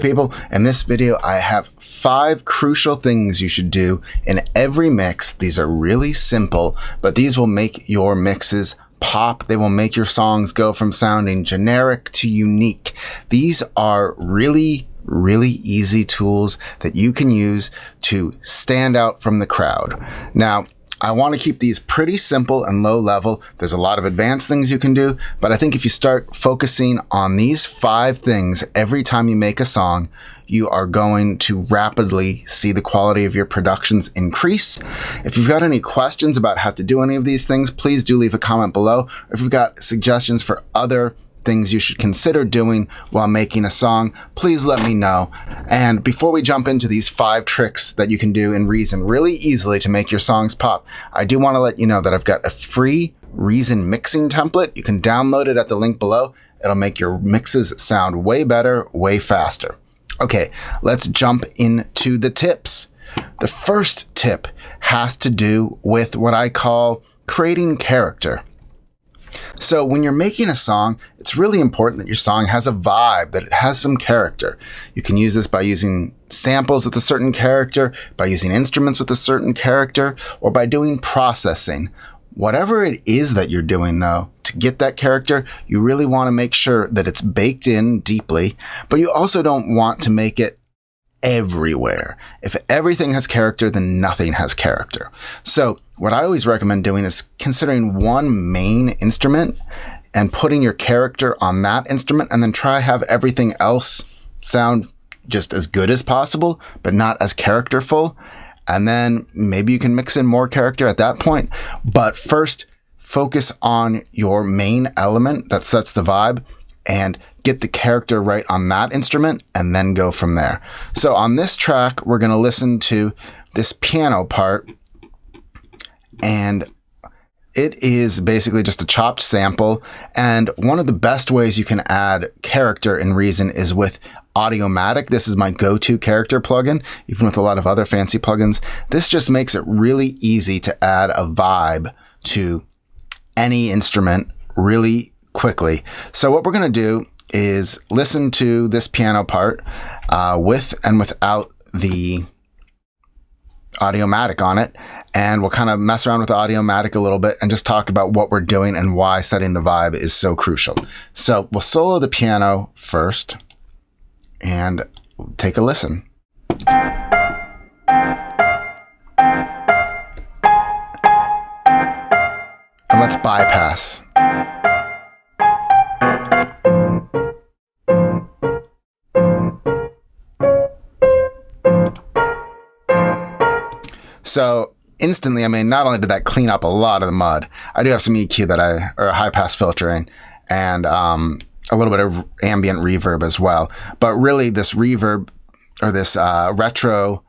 people. In this video, I have 5 crucial things you should do in every mix. These are really simple, but these will make your mixes pop. They will make your songs go from sounding generic to unique. These are really easy tools that you can use to stand out from the crowd. Now, I want to keep these pretty simple and low level. There's a lot of advanced things you can do, but I think if you start focusing on these 5 things every time you make a song, you are going to rapidly see the quality of your productions increase. If you've got any questions about how to do any of these things, please do leave a comment below. If you've got suggestions for other things you should consider doing while making a song, please let me know. And before we jump into these 5 tricks that you can do in Reason really easily to make your songs pop, I do want to let you know that I've got a free Reason mixing template. You can download it at the link below. It'll make your mixes sound way better, way faster. Okay, let's jump into the tips. The first tip has to do with what I call creating character. So when you're making a song, it's really important that your song has a vibe, that it has some character. You can use this by using samples with a certain character, by using instruments with a certain character, or by doing processing. Whatever it is that you're doing, though, to get that character, you really want to make sure that it's baked in deeply, but you also don't want to make it everywhere. If everything has character, then nothing has character. So what I always recommend doing is considering one main instrument and putting your character on that instrument, and then try have everything else sound just as good as possible, but not as characterful. And then maybe you can mix in more character at that point. But first, focus on your main element that sets the vibe and get the character right on that instrument, and then go from there. So on this track, we're going to listen to this piano part, and it is basically just a chopped sample. And one of the best ways you can add character in Reason is with Audiomatic. This is my go-to character plugin, even with a lot of other fancy plugins. This just makes it really easy to add a vibe to any instrument really quickly. So what we're going to do is listen to this piano part with and without the Audiomatic on it, and we'll kind of mess around with the Audiomatic a little bit and just talk about what we're doing and why setting the vibe is so crucial. So we'll solo the piano first and take a listen. And let's bypass. So instantly, I mean, not only did that clean up a lot of the mud, I do have some EQ or high pass filtering, and a little bit of ambient reverb as well. But really, this reverb or this retro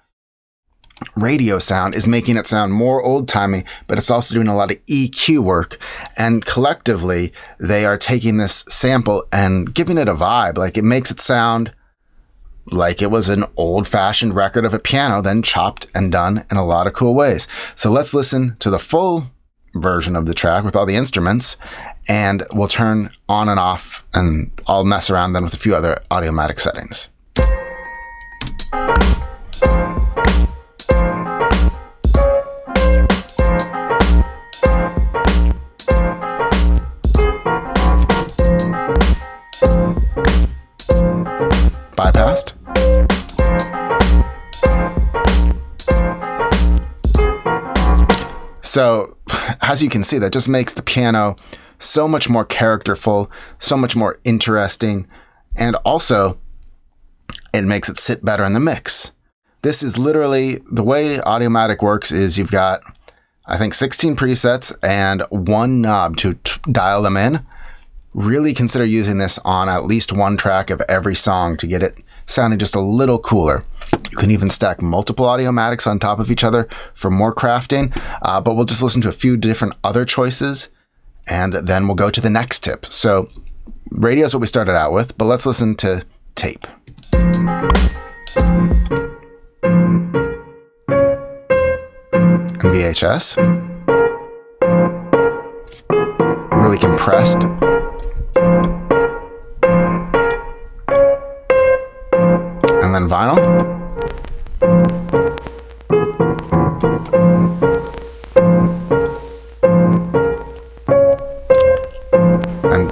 radio sound is making it sound more old-timey, but it's also doing a lot of EQ work. And collectively, they are taking this sample and giving it a vibe. Like, it makes it sound like it was an old-fashioned record of a piano, then chopped and done in a lot of cool ways. So let's listen to the full version of the track with all the instruments, and we'll turn on and off, and I'll mess around then with a few other Audiomatic settings. Bypassed. So as you can see, that just makes the piano so much more characterful, so much more interesting, and also it makes it sit better in the mix. This is literally the way Audiomatic works. Is you've got, I think, 16 presets and one knob to dial them in. Really consider using this on at least one track of every song to get it sounding just a little cooler. You can even stack multiple Audiomatics on top of each other for more crafting, but we'll just listen to a few different other choices, and then we'll go to the next tip. So radio is what we started out with, but let's listen to tape. And VHS. Really compressed. then vinyl. And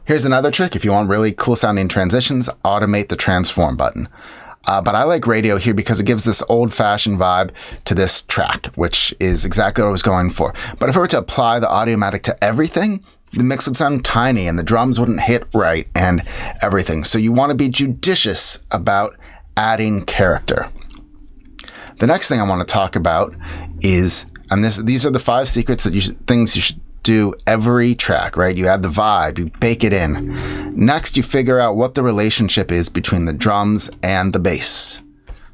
here's another trick. If you want really cool sounding transitions, automate the transform button. But I like radio here because it gives this old-fashioned vibe to this track, which is exactly what I was going for. But if I were to apply the Audiomatic to everything, the mix would sound tiny and the drums wouldn't hit right and everything. So you want to be judicious about adding character. The next thing I want to talk about is, and these are the 5 secrets that things you should do every track, right? You add the vibe, you bake it in. Next, you figure out what the relationship is between the drums and the bass.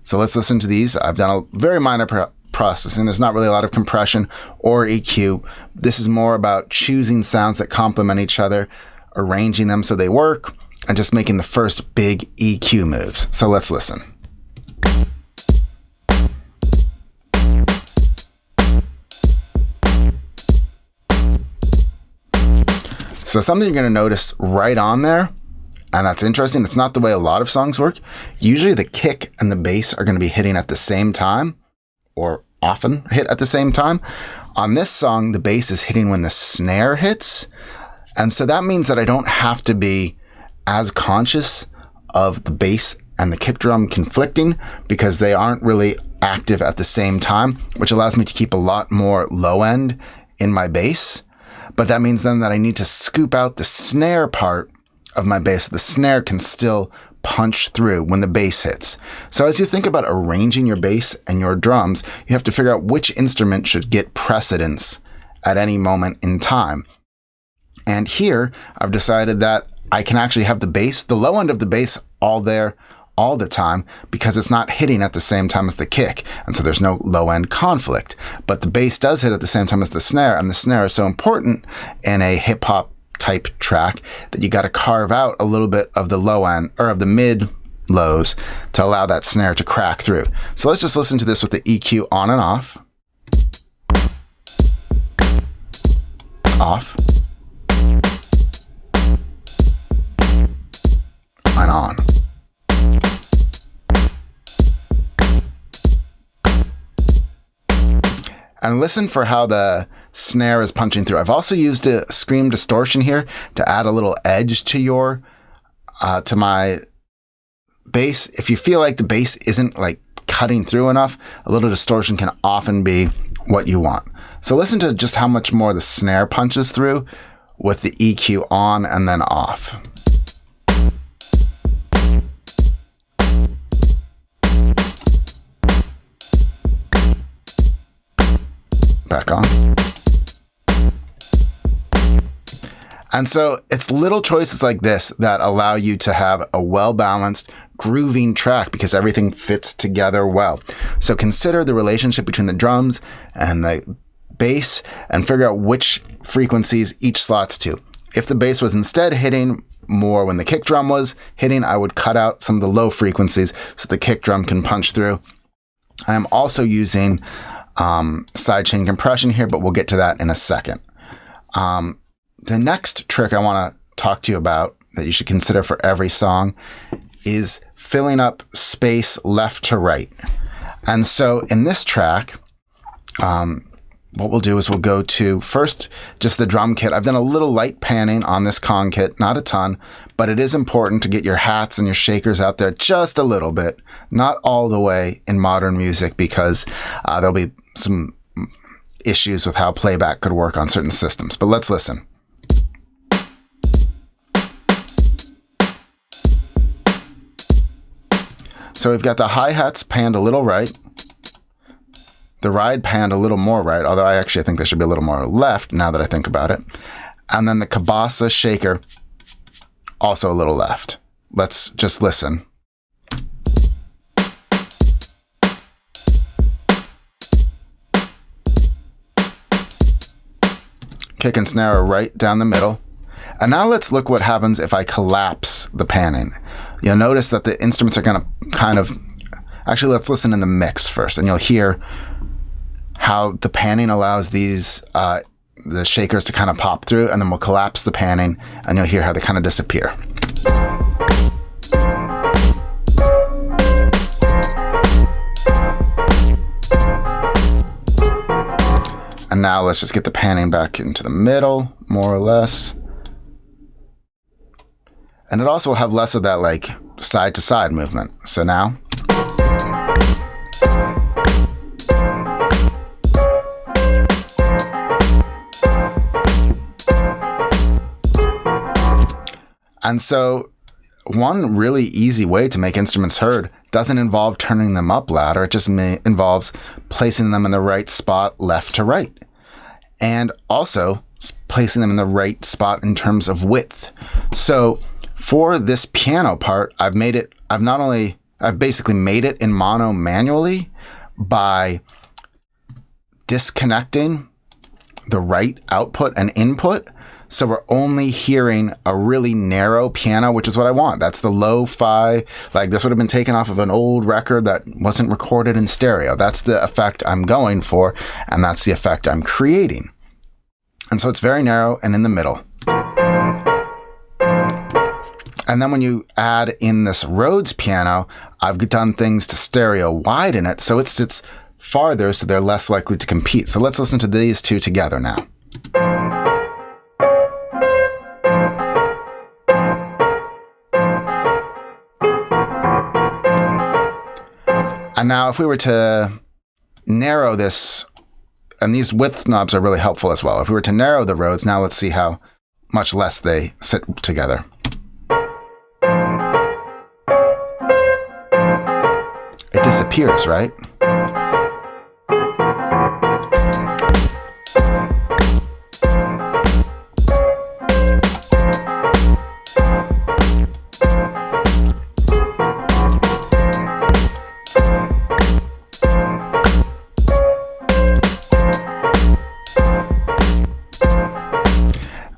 So let's listen to these. I've done a very minor processing. There's not really a lot of compression or EQ. This is more about choosing sounds that complement each other, arranging them so they work, and just making the first big EQ moves. So let's listen. So something you're going to notice right on there, and that's interesting, it's not the way a lot of songs work. Usually the kick and the bass are going to be hitting at the same time, or often hit at the same time. On this song, the bass is hitting when the snare hits. And so that means that I don't have to be as conscious of the bass and the kick drum conflicting because they aren't really active at the same time, which allows me to keep a lot more low end in my bass. But that means then that I need to scoop out the snare part of my bass. The snare can still punch through when the bass hits. So as you think about arranging your bass and your drums, you have to figure out which instrument should get precedence at any moment in time. And here I've decided that I can actually have the bass, the low end of the bass, all there all the time because it's not hitting at the same time as the kick. And so there's no low end conflict. But the bass does hit at the same time as the snare. And the snare is so important in a hip hop type track that you got to carve out a little bit of the low end or of the mid lows to allow that snare to crack through. So let's just listen to this with the EQ on and off. Off. And on. And listen for how the snare is punching through. I've also used a scream distortion here to add a little edge to to my bass. If you feel like the bass isn't like cutting through enough, a little distortion can often be what you want. So listen to just how much more the snare punches through with the EQ on and then off. Back on. And so it's little choices like this that allow you to have a well-balanced, grooving track because everything fits together well. So consider the relationship between the drums and the bass and figure out which frequencies each slots to. If the bass was instead hitting more when the kick drum was hitting, I would cut out some of the low frequencies so the kick drum can punch through. I am also using sidechain compression here, but we'll get to that in a second. The next trick I want to talk to you about that you should consider for every song is filling up space left to right. And so in this track, what we'll do is we'll go to first just the drum kit. I've done a little light panning on this Kong kit, not a ton, but it is important to get your hats and your shakers out there just a little bit, not all the way in modern music because there'll be some issues with how playback could work on certain systems. But let's listen. So we've got the hi-hats panned a little right, the ride panned a little more right, although I actually think they should be a little more left now that I think about it. And then the kabasa shaker also a little left. Let's just listen. Kick and snare are right down the middle. And now let's look what happens if I collapse the panning. You'll notice that the instruments are going to kind of... Actually, let's listen in the mix first, and you'll hear how the panning allows these the shakers to kind of pop through, and then we'll collapse the panning, and you'll hear how they kind of disappear. And now let's just get the panning back into the middle, more or less. And it also will have less of that like side to side movement. So now. And so one really easy way to make instruments heard doesn't involve turning them up louder. It just involves placing them in the right spot, left to right. And also placing them in the right spot in terms of width. So for this piano part, I've basically made it in mono manually by disconnecting the right output and input. So we're only hearing a really narrow piano, which is what I want. That's the lo-fi, like this would have been taken off of an old record that wasn't recorded in stereo. That's the effect I'm going for, and that's the effect I'm creating. And so it's very narrow and in the middle. And then when you add in this Rhodes piano, I've done things to stereo widen it so it sits farther so they're less likely to compete. So let's listen to these two together now. And now if we were to narrow this, and these width knobs are really helpful as well. If we were to narrow the Rhodes, now let's see how much less they sit together. It disappears, right?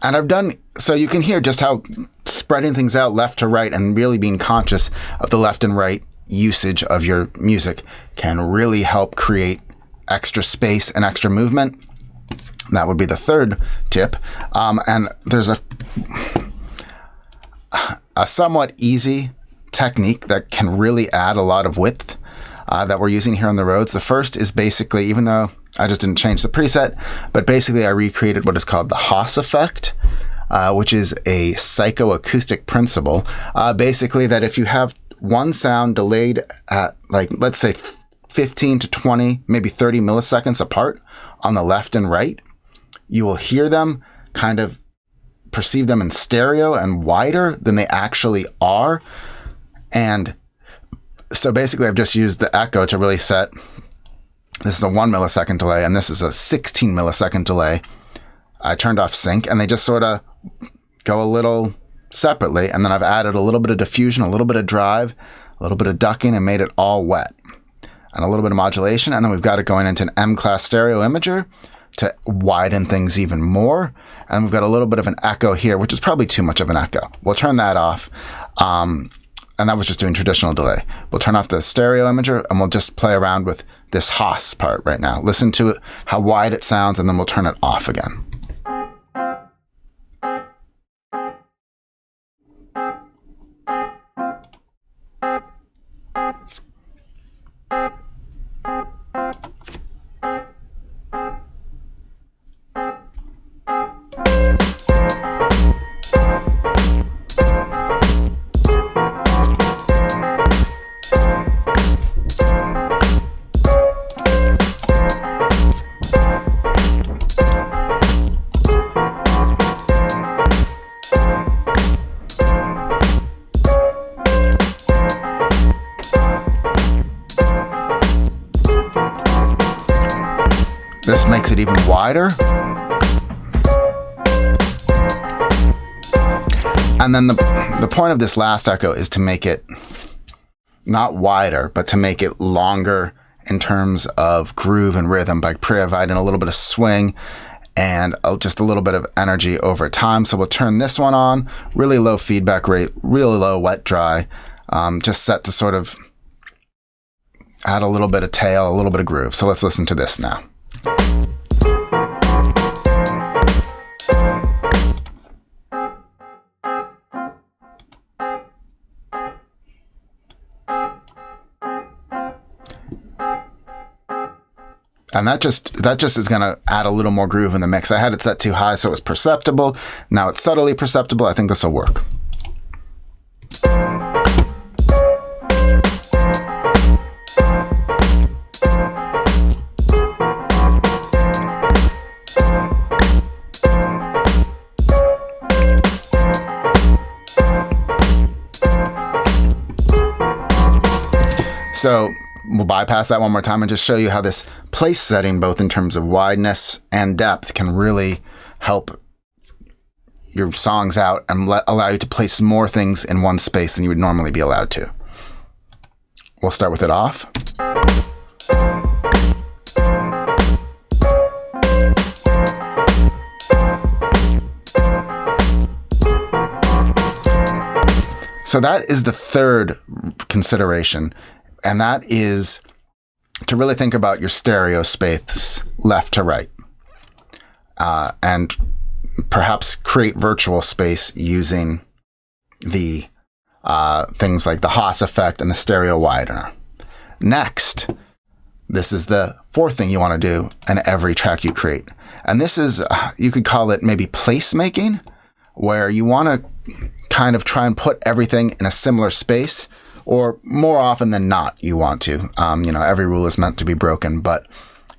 And I've done, so you can hear just how spreading things out left to right and really being conscious of the left and right usage of your music can really help create extra space and extra movement. That would be the third tip. And there's a somewhat easy technique that can really add a lot of width that we're using here on the Rhodes. The first is basically, even though I just didn't change the preset, but basically I recreated what is called the Haas effect, which is a psychoacoustic principle. Basically that if you have one sound delayed at, like, let's say 15 to 20, maybe 30 milliseconds apart on the left and right, you will hear them, kind of perceive them in stereo and wider than they actually are. And so basically I've just used the echo to really set. This is a 1 millisecond delay, and this is a 16 millisecond delay. I turned off sync, and they just sort of go a little separately. And then I've added a little bit of diffusion, a little bit of drive, a little bit of ducking, and made it all wet. And a little bit of modulation. And then we've got it going into an M-class stereo imager to widen things even more. And we've got a little bit of an echo here, which is probably too much of an echo. We'll turn that off. And that was just doing traditional delay. We'll turn off the stereo imager and we'll just play around with this Haas part right now. Listen to it, how wide it sounds, and then we'll turn it off again. This makes it even wider. And then the point of this last echo is to make it not wider, but to make it longer in terms of groove and rhythm by providing a little bit of swing and just a little bit of energy over time. So we'll turn this one on, really low feedback rate, really low wet dry, just set to sort of add a little bit of tail, a little bit of groove. So let's listen to this now. And that just is going to add a little more groove in the mix. I had it set too high so it was perceptible. Now it's subtly perceptible. I think this will work. So we'll bypass that one more time and just show you how this place setting, both in terms of wideness and depth, can really help your songs out and allow you to place more things in one space than you would normally be allowed to. We'll start with it off. So that is the third consideration. And that is to really think about your stereo space left to right. And perhaps create virtual space using the things like the Haas effect and the stereo widener. Next, this is the fourth thing you want to do in every track you create. And this is, you could call it maybe placemaking, where you want to kind of try and put everything in a similar space. Or more often than not, you want to. Every rule is meant to be broken. But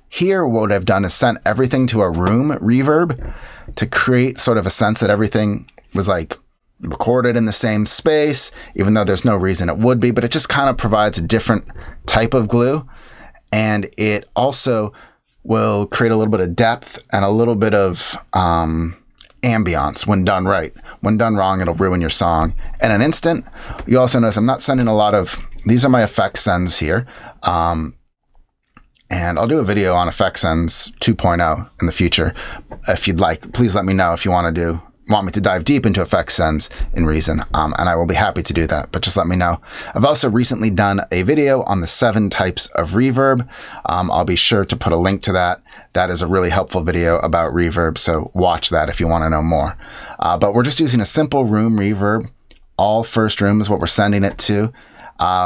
here, what I've done is sent everything to a room reverb to create sort of a sense that everything was like recorded in the same space, even though there's no reason it would be. But it just kind of provides a different type of glue. And it also will create a little bit of depth and a little bit of ambiance when done right. When done wrong, it'll ruin your song in an instant. You also notice I'm not sending a lot of, these are my effect sends here. And I'll do a video on effect sends 2.0 in the future. If you'd like, please let me know if you want me to dive deep into effect sends in Reason. And I will be happy to do that, but just let me know. I've also recently done a video on the 7 types of reverb. I'll be sure to put a link to that. That is a really helpful video about reverb, so watch that if you want to know more. But we're just using a simple room reverb. All first room is what we're sending it to.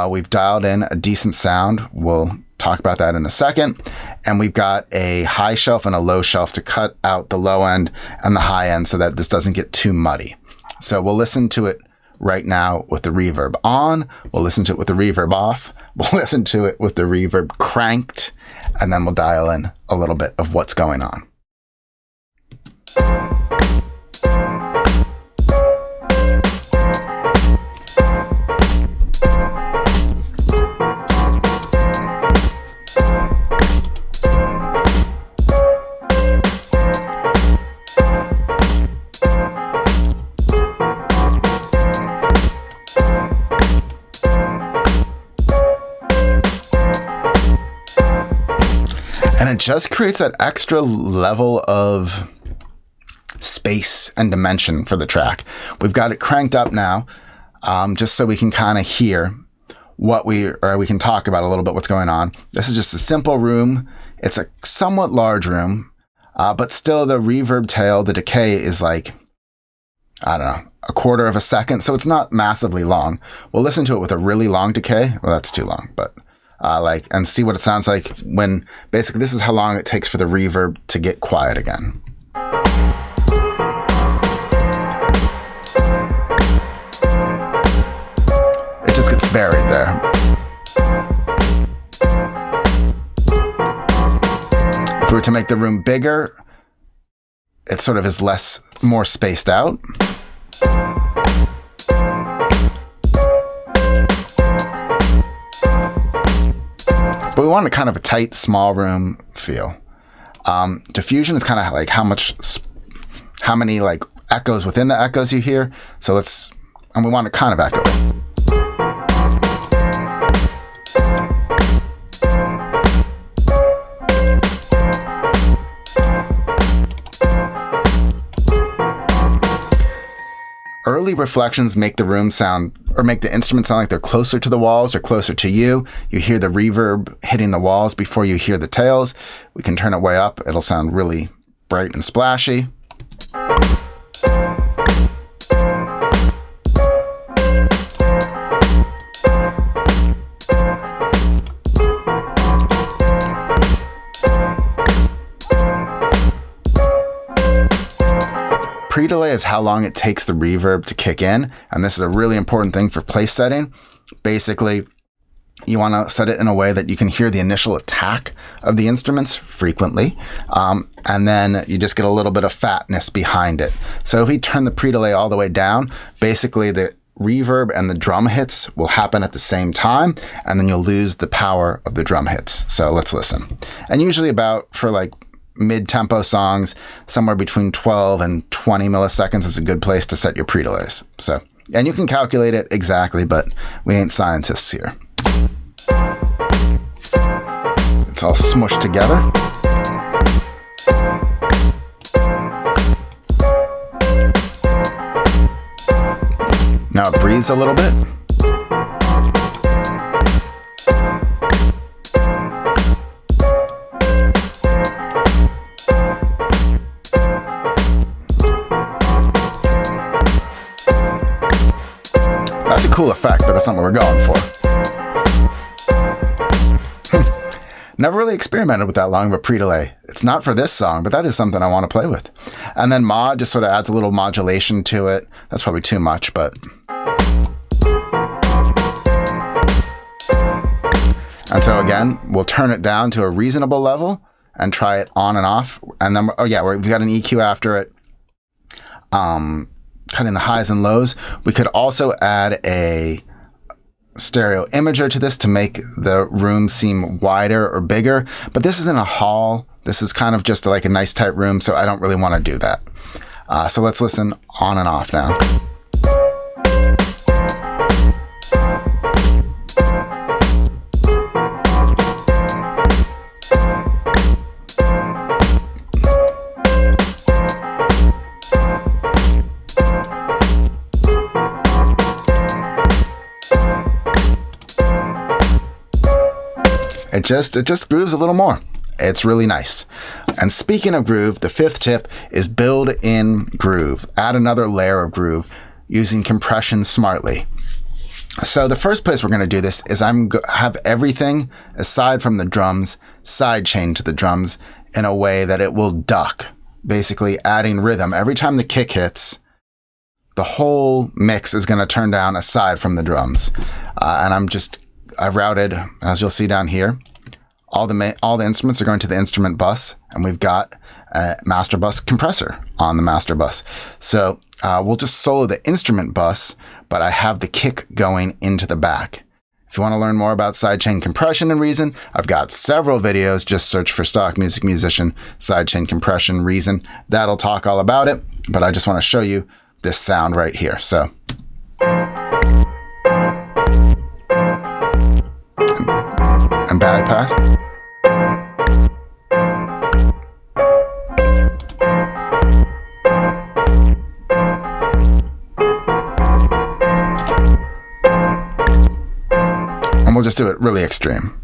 We've dialed in a decent sound. We'll talk about that in a second. And we've got a high shelf and a low shelf to cut out the low end and the high end so that this doesn't get too muddy. So we'll listen to it right now with the reverb on. We'll listen to it with the reverb off. We'll listen to it with the reverb cranked. And then we'll dial in a little bit of what's going on. And it just creates that extra level of space and dimension for the track. We've got it cranked up now, just so we can kind of hear what we can talk about a little bit what's going on. This is just a simple room. It's a somewhat large room, but still the reverb tail, the decay is like, I don't know, a quarter of a second. So it's not massively long. We'll listen to it with a really long decay. Well, that's too long, but and see what it sounds like when basically this is how long it takes for the reverb to get quiet again. It just gets buried there. If we were to make the room bigger, it sort of is more spaced out. But we want a kind of a tight, small room feel. Diffusion is kind of like how many like echoes within the echoes you hear. So and we want to kind of echo it. Early reflections make the room sound, or make the instrument sound like they're closer to the walls or closer to you. You hear the reverb hitting the walls before you hear the tails. We can turn it way up. It'll sound really bright and splashy. pre-delay is how long it takes the reverb to kick in. And this is a really important thing for place setting. Basically, you want to set it in a way that you can hear the initial attack of the instruments frequently. And then you just get a little bit of fatness behind it. So if we turn the pre-delay all the way down, basically the reverb and the drum hits will happen at the same time, and then you'll lose the power of the drum hits. So let's listen. And usually about, for like mid-tempo songs, somewhere between 12 and 20 milliseconds is a good place to set your pre-delays. So, and you can calculate it exactly, but we ain't scientists here. It's all smushed together. Now it breathes a little bit. That's a cool effect, but that's not what we're going for. Never really experimented with that long of a pre-delay. It's not for this song, but that is something I want to play with. And then mod just sort of adds a little modulation to it. That's probably too much, but... And so again, we'll turn it down to a reasonable level and try it on and off. And then, oh yeah, we've got an EQ after it. Cutting the highs and lows. We could also add a stereo imager to this to make the room seem wider or bigger, but this isn't a hall. This is kind of just like a nice tight room, so I don't really want to do that. So let's listen on and off now. It just grooves a little more. It's really nice. And speaking of groove, the fifth tip is build in groove. Add another layer of groove using compression smartly. So the first place we're going to do this is have everything aside from the drums sidechain to the drums in a way that it will duck, basically adding rhythm. Every time the kick hits, the whole mix is going to turn down aside from the drums. And I've routed, as you'll see down here, all the instruments are going to the instrument bus, and we've got a master bus compressor on the master bus. So we'll just solo the instrument bus, but I have the kick going into the back. If you want to learn more about sidechain compression and Reason, I've got several videos. Just search for Stock Music Musician, Sidechain Compression, Reason. That'll talk all about it, but I just want to show you this sound right here. So. And bypass. And we'll just do it really extreme.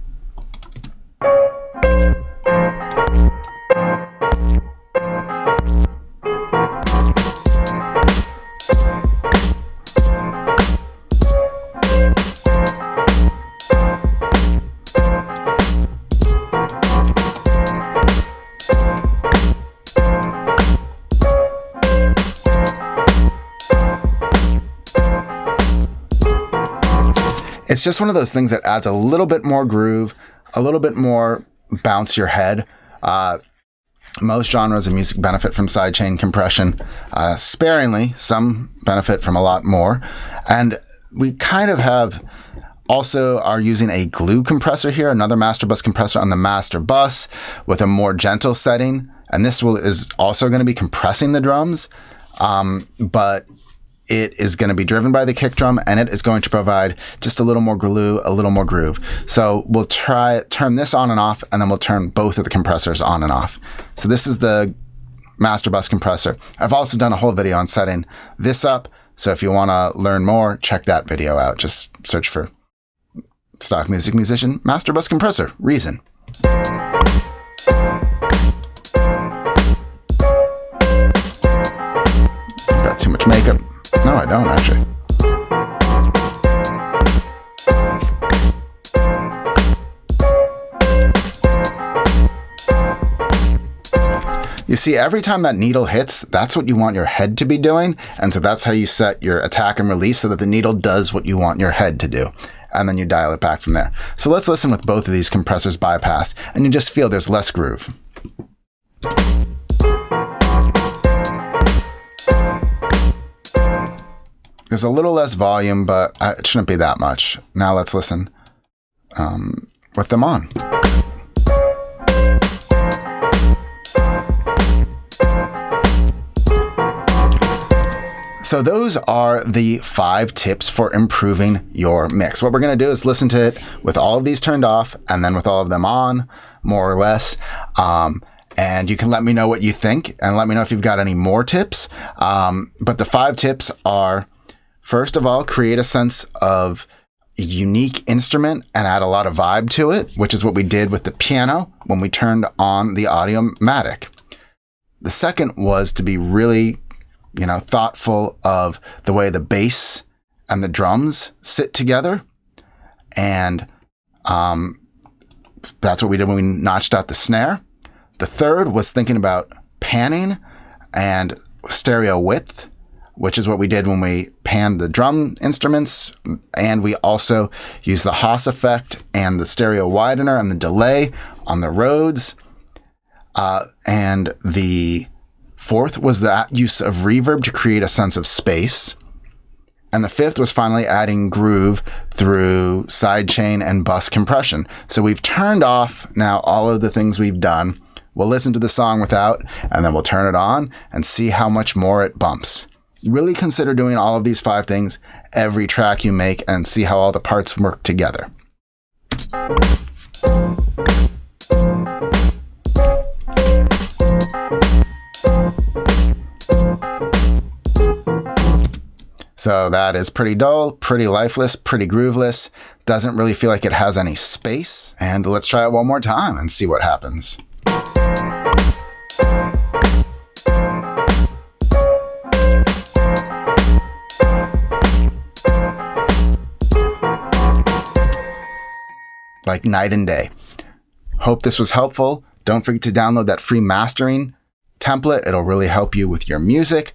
It's just one of those things that adds a little bit more groove, a little bit more bounce your head. Most genres of music benefit from sidechain compression sparingly. Some benefit from a lot more. And we kind of are using a glue compressor here, another master bus compressor on the master bus with a more gentle setting. And this is also going to be compressing the drums, but it is going to be driven by the kick drum, and it is going to provide just a little more glue, a little more groove. So we'll turn this on and off, and then we'll turn both of the compressors on and off. So this is the master bus compressor. I've also done a whole video on setting this up. So if you want to learn more, check that video out. Just search for Stock Music Musician, Master Bus Compressor, Reason. Got too much makeup. No, I don't actually. You see, every time that needle hits, that's what you want your head to be doing. And so that's how you set your attack and release so that the needle does what you want your head to do. And then you dial it back from there. So let's listen with both of these compressors bypassed, and you just feel there's less groove. There's a little less volume, but it shouldn't be that much. Now let's listen with them on. So those are the 5 tips for improving your mix. What we're going to do is listen to it with all of these turned off and then with all of them on, more or less. And you can let me know what you think and let me know if you've got any more tips. But the 5 tips are, first of all, create a sense of a unique instrument and add a lot of vibe to it, which is what we did with the piano when we turned on the Audiomatic. The second was to be really thoughtful of the way the bass and the drums sit together. And that's what we did when we notched out the snare. The third was thinking about panning and stereo width, which is what we did when we panned the drum instruments. And we also used the Haas effect and the stereo widener and the delay on the Rhodes. And the fourth was that use of reverb to create a sense of space. And the fifth was finally adding groove through sidechain and bus compression. So we've turned off now all of the things we've done. We'll listen to the song without, and then we'll turn it on and see how much more it bumps. Really consider doing all of these 5 things every track you make and see how all the parts work together. So that is pretty dull, pretty lifeless, pretty grooveless. Doesn't really feel like it has any space. And let's try it one more time and see what happens. Like night and day. Hope this was helpful. Don't forget to download that free mastering template. It'll really help you with your music.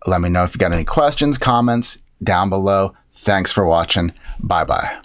Let me know if you got any questions, comments down below. Thanks for watching. Bye-bye.